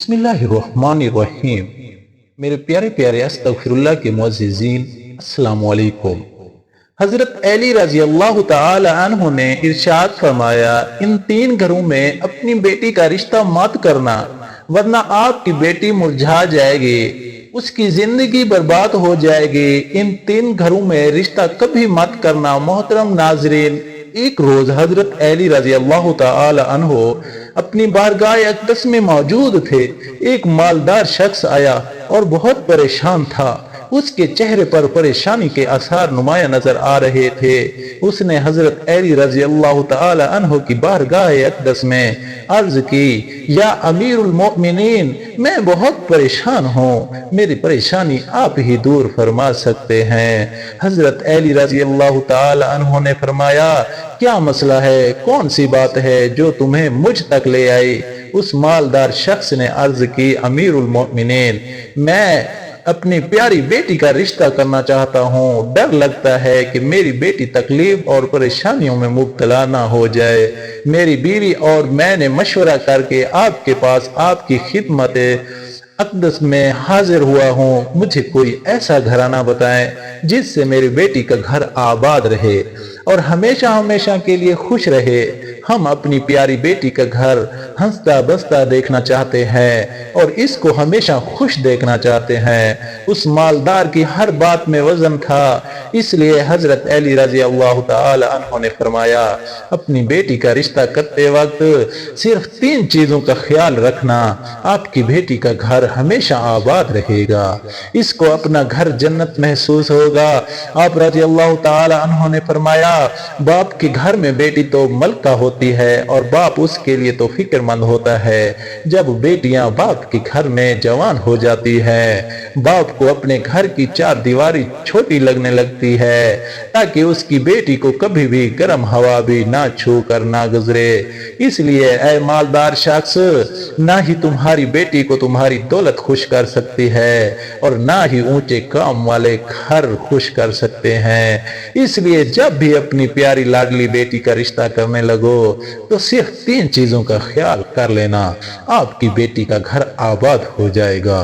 बिस्मिल्लाहिर्रहमानिर्रहीम। मेरे प्यारे प्यारे अस्तगफिरुल्लाह के मुअज़्ज़िज़ीन, अस्सलामु अलैकुम। हजरत अली रज़ी अल्लाह तआला अन्हु ने इरशाद फरमाया, इन तीन घरों में अपनी बेटी का रिश्ता मत करना, वरना आपकी बेटी मुरझा जाएगी, उसकी जिंदगी बर्बाद हो जाएगी। इन तीन घरों में रिश्ता कभी मत करना। मोहतरम नाजरीन, एक रोज हजरत अली रज़ी अल्लाह तआला अन्हु अपनी बारगाह अक़दस में मौजूद थे। एक मालदार शख्स आया और बहुत परेशान था। उसके चेहरे पर परेशानी के आसार नुमाया नजर आ रहे थे। उसने हजरत अली रज़ी अल्लाह तआला अन्हु की बारगाह अक़दस में अर्ज की, या अमीरुल मोमिनीन, मैं बहुत परेशान हूँ, मेरी परेशानी आप ही दूर फरमा सकते हैं। हजरत अली रज़ी अल्लाह तआला अन्हु ने फरमाया, क्या मसला है, कौन सी बात है जो तुम्हें मुझ तक ले आई? उस मालदार शख्स ने अर्ज की, अमीरुल मोमिनीन, मैं अपनी प्यारी बेटी का रिश्ता करना चाहता हूँ। डर लगता है कि मेरी बेटी तकलीफ और परेशानियों में मुब्तला ना हो जाए। मेरी बीवी और मैंने मशवरा करके आपके पास आपकी खिदमत अक़दस में हाजिर हुआ हूँ। मुझे कोई ऐसा घराना बताएं जिससे मेरी बेटी का घर आबाद रहे और हमेशा हमेशा के लिए खुश रहे। हम अपनी प्यारी बेटी का घर हंसता बसता देखना चाहते हैं और इसको हमेशा खुश देखना चाहते हैं। उस मालदार की हर बात में वजन था, इसलिए हजरत अली रज़ी अल्लाह तआला अन्हु ने फरमाया, अपनी बेटी का रिश्ता करते वक्त सिर्फ तीन चीजों का ख्याल रखना, आपकी बेटी का घर हमेशा आबाद रहेगा, इसको अपना घर जन्नत महसूस होगा। आप रज़ी अल्लाह तआला अन्हु ने फरमाया, बाप के घर में बेटी तो मलका होती है और बाप उसके लिए तो फिक्रमंद होता है। जब बेटियां बाप के घर में जवान हो जाती है, बाप को अपने घर की चार दीवारी छोटी लगने लगती है, ताकि उसकी बेटी को कभी भी गर्म हवा भी ना छू कर ना गुजरे। इसलिए ऐ मालदार शख्स, ना ही तुम्हारी बेटी को तुम्हारी दौलत खुश कर सकती है और ना ही ऊंचे काम वाले घर खुश कर सकते हैं। इसलिए जब भी अपनी प्यारी लाडली बेटी का रिश्ता करने लगो तो सिर्फ तीन चीजों का ख्याल कर लेना, आपकी बेटी का घर आबाद हो जाएगा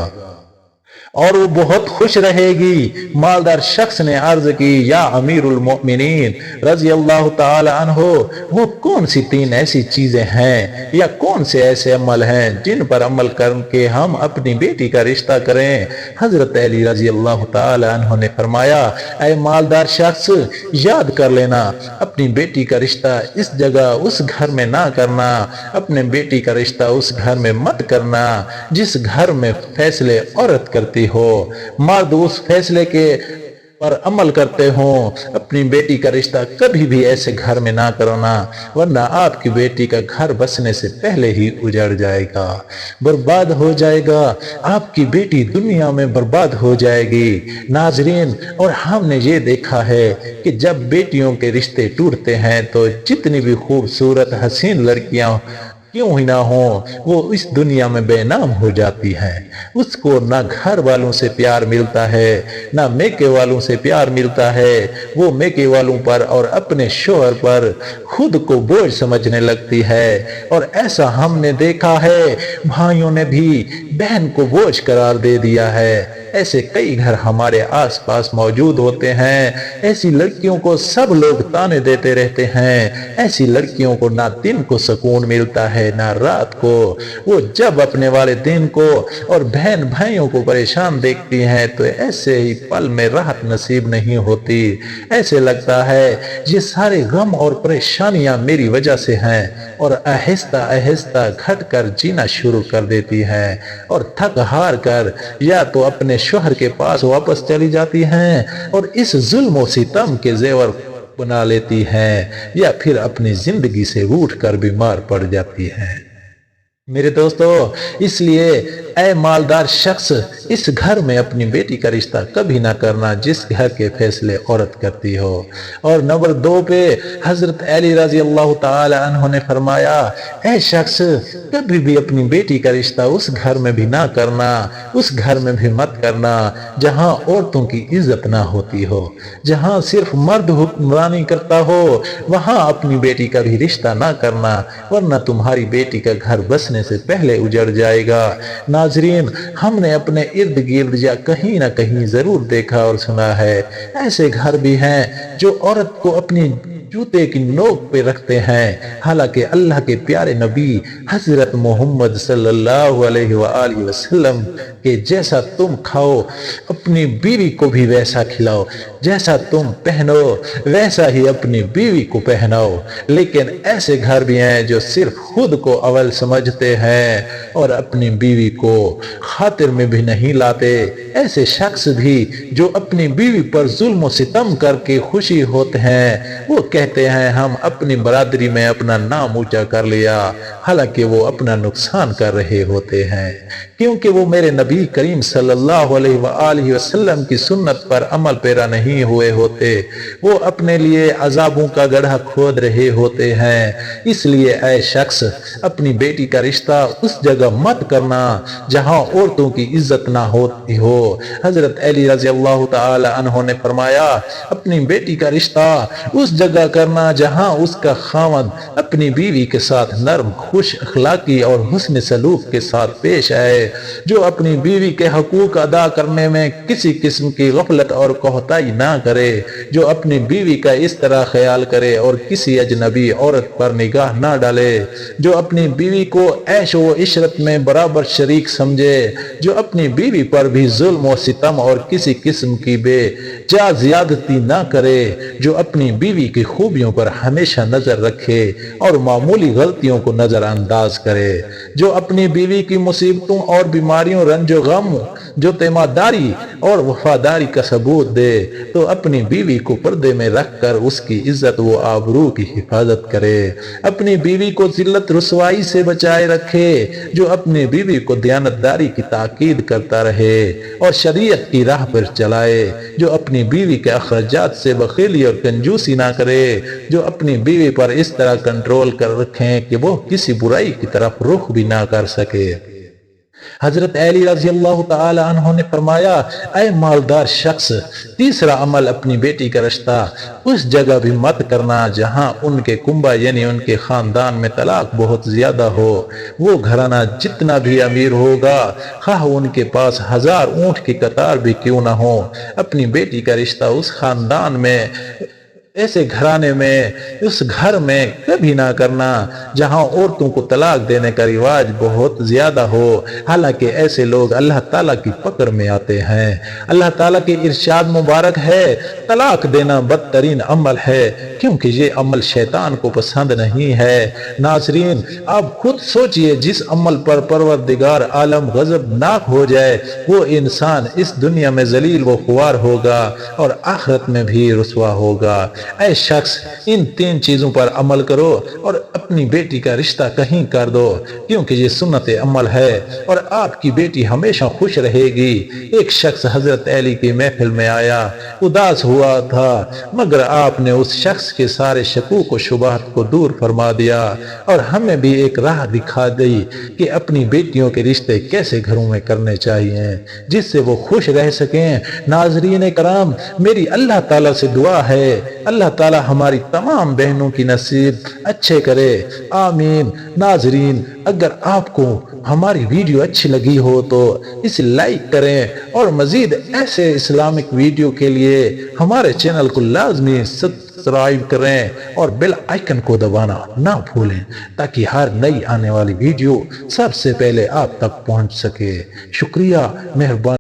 और वो बहुत खुश रहेगी। मालदार शख्स ने अर्ज की, या अमीरुल मोमिनीन रज़ी अल्लाह तआला अन्हु, वो कौन सी तीन ऐसी चीजें हैं या कौन से ऐसे अमल हैं जिन पर अमल करके हम अपनी बेटी का रिश्ता करें? हजरत अली रज़ी अल्लाह तआला अन्हु ने फरमाया, ऐ मालदार शख्स, याद कर लेना, अपनी बेटी का रिश्ता इस जगह उस घर में ना करना, अपने बेटी का रिश्ता उस घर में मत करना जिस घर में फैसले औरत करती हो, मर्द उस फैसले के पर अमल करते हो। अपनी बेटी का रिश्ता कभी भी ऐसे घर में ना करना, वरना आपकी बेटी का घर बसने से पहले ही उजड़ जाएगा, बर्बाद हो जाएगा, आपकी बेटी दुनिया में बर्बाद हो जाएगी। नाजरीन, और हमने ये देखा है कि जब बेटियों के रिश्ते टूटते हैं तो जितनी भी खूबसूरत हसीन लड़कियां क्यों ही ना हो, वो इस दुनिया में बेनाम हो जाती है। उसको ना घर वालों से प्यार मिलता है, ना मेके वालों से प्यार मिलता है। वो मेके वालों पर और अपने शोहर पर खुद को बोझ समझने लगती है और ऐसा हमने देखा है, भाइयों ने भी बहन को बोझ करार दे दिया है। ऐसे कई घर हमारे आसपास मौजूद होते हैं। ऐसी लड़कियों को सब लोग ताने देते रहते हैं। ऐसी लड़कियों को ना दिन को सुकून मिलता है ना रात को। वो जब अपने वाले दिन को और बहन भाइयों को परेशान देखती हैं तो ऐसे ही पल में राहत नसीब नहीं होती। ऐसे लगता है ये सारे गम और परेशानियां मेरी वजह से हैं और आहिस्ता आहिस्ता घट कर जीना शुरू कर देती हैं और थक हार कर या तो अपने शोहर के पास वापस चली जाती हैं और इस जुल्म और सितम के जेवर बना लेती हैं या फिर अपनी जिंदगी से रूठ कर बीमार पड़ जाती हैं। मेरे दोस्तों, इसलिए ऐ मालदार शख्स, इस घर में अपनी बेटी का रिश्ता कभी ना करना जिस घर के फैसले औरत करती हो। और नंबर 2 पे हजरत अली रज़ी अल्लाह तआला अन्हु ने फरमाया, ऐ शख्स, कभी भी अपनी बेटी का रिश्ता उस घर में भी ना करना, उस घर में भी मत करना जहां औरतों की इज्जत ना होती हो, जहां सिर्फ मर्द हुक्मरानी करता हो। वहां अपनी बेटी का भी रिश्ता ना करना, वरना तुम्हारी बेटी का घर बसने بسنے سے پہلے اجڑ جائے گا۔ ناظرین، ہم نے اپنے ارد گرد یا کہیں نہ کہیں ضرور دیکھا اور سنا ہے، ایسے گھر بھی ہیں جو عورت کو اپنی جوتے کی نوک پہ رکھتے ہیں، حالانکہ اللہ کے پیارے نبی حضرت محمد صلی اللہ علیہ وآلہ وسلم کہ جیسا تم کھاؤ اپنی بیوی کو بھی ویسا کھلاؤ، جیسا تم پہنو ویسا ہی اپنی بیوی کو پہناؤ۔ لیکن ایسے گھر بھی ہیں جو صرف خود کو اول سمجھتے ہیں اور اپنی بیوی کو خاطر میں بھی نہیں لاتے۔ ایسے شخص بھی جو اپنی بیوی پر ظلم و ستم کر کے خوشی ہوتے ہیں، وہ کہتے ہیں ہم اپنی برادری میں اپنا نام اونچا کر لیا، حالانکہ وہ اپنا نقصان کر رہے ہوتے ہیں، کیونکہ وہ میرے نبی کریم صلی اللہ علیہ وآلہ وسلم کی سنت پر عمل پیرا نہیں ہوئے ہوتے۔ وہ اپنے لیے عذابوں کا گڑھا کھود رہے ہوتے ہیں۔ اس لیے اے شخص، اپنی بیٹی کا رشتہ اس جگہ مت کرنا جہاں عورتوں کی عزت نہ ہوتی ہو۔ حضرت علی رضی اللہ تعالی عنہ نے فرمایا، اپنی بیٹی کا رشتہ اس جگہ کرنا جہاں اس کا خاوند اپنی بیوی کے ساتھ نرم، خوش اخلاقی اور حسن سلوک کے ساتھ پیش آئے، جو اپنی بیوی کے حقوق ادا کرنے میں کسی قسم کی غفلت اور کوتاہی نہ کرے، جو اپنی بیوی کا اس طرح خیال کرے اور کسی اجنبی عورت پر نگاہ نہ ڈالے، جو اپنی بیوی کو عیش و عشرت میں برابر شریک سمجھے، جو اپنی بیوی پر بھی ظلم و ستم اور کسی قسم کی بے جا زیادتی نہ کرے، جو اپنی بیوی کی خوبیوں پر ہمیشہ نظر رکھے اور معمولی غلطیوں کو نظر انداز کرے، جو اپنی بیوی کی مصیبتوں اور بیماریوں، رنج و غم جو تیمارداری اور وفاداری کا ثبوت دے، تو اپنی بیوی کو پردے میں رکھ کر اس کی عزت و آبرو کی حفاظت کرے، اپنی بیوی کو ذلت رسوائی سے بچائے رکھے، جو اپنی بیوی کو دیانتداری کی تاکید کرتا رہے اور شریعت کی راہ پر چلائے، جو اپنی بیوی کے اخراجات سے بخیلی اور کنجوسی نہ کرے، جو اپنی بیوی پر اس طرح کنٹرول کر رکھیں کہ وہ کسی برائی کی طرف رخ بھی نہ کر سکے۔ حضرت علی رضی اللہ تعالی عنہ نے فرمایا، اے مالدار شخص، تیسرا عمل اپنی بیٹی کا رشتہ اس جگہ بھی مت کرنا جہاں ان کے کنبہ یعنی ان کے خاندان میں طلاق بہت زیادہ ہو۔ وہ گھرانہ جتنا بھی امیر ہوگا، خواہ ان کے پاس 1000 اونٹ کی قطار بھی کیوں نہ ہو، اپنی بیٹی کا رشتہ اس خاندان میں، ایسے گھرانے میں، اس گھر میں کبھی نہ کرنا جہاں عورتوں کو طلاق دینے کا رواج بہت زیادہ ہو، حالانکہ ایسے لوگ اللہ تعالیٰ کی پکڑ میں آتے ہیں۔ اللہ تعالیٰ کے ارشاد مبارک ہے، طلاق دینا بدترین عمل ہے کیونکہ یہ عمل شیطان کو پسند نہیں ہے۔ ناظرین، آپ خود سوچئے، جس عمل پر پروردگار عالم غضبناک ہو جائے، وہ انسان اس دنیا میں ذلیل و خوار ہوگا اور آخرت میں بھی رسوا ہوگا۔ اے شخص، ان 3 چیزوں پر عمل کرو اور اپنی بیٹی کا رشتہ کہیں کر دو، کیونکہ یہ سنت عمل ہے اور آپ کی بیٹی ہمیشہ خوش رہے گی۔ ایک شخص حضرت علی کی محفل میں آیا، اداس ہوا تھا، مگر آپ نے اس شخص کے سارے شکوک و شبہات کو دور فرما دیا اور ہمیں بھی ایک راہ دکھا دی کہ اپنی بیٹیوں کے رشتے کیسے گھروں میں کرنے چاہیے جس سے وہ خوش رہ سکیں۔ ناظرین کرام، میری اللہ تعالیٰ سے دعا ہے، اللہ تعالیٰ ہماری تمام بہنوں کی نصیب اچھے کرے، آمین۔ ناظرین، اگر آپ کو ہماری ویڈیو اچھی لگی ہو تو اسے لائک کریں اور مزید ایسے اسلامک ویڈیو کے لیے ہمارے چینل کو لازمی سبسکرائب کریں اور بیل آئیکن کو دبانا نہ بھولیں تاکہ ہر نئی آنے والی ویڈیو سب سے پہلے آپ تک پہنچ سکے۔ شکریہ، مہربانی۔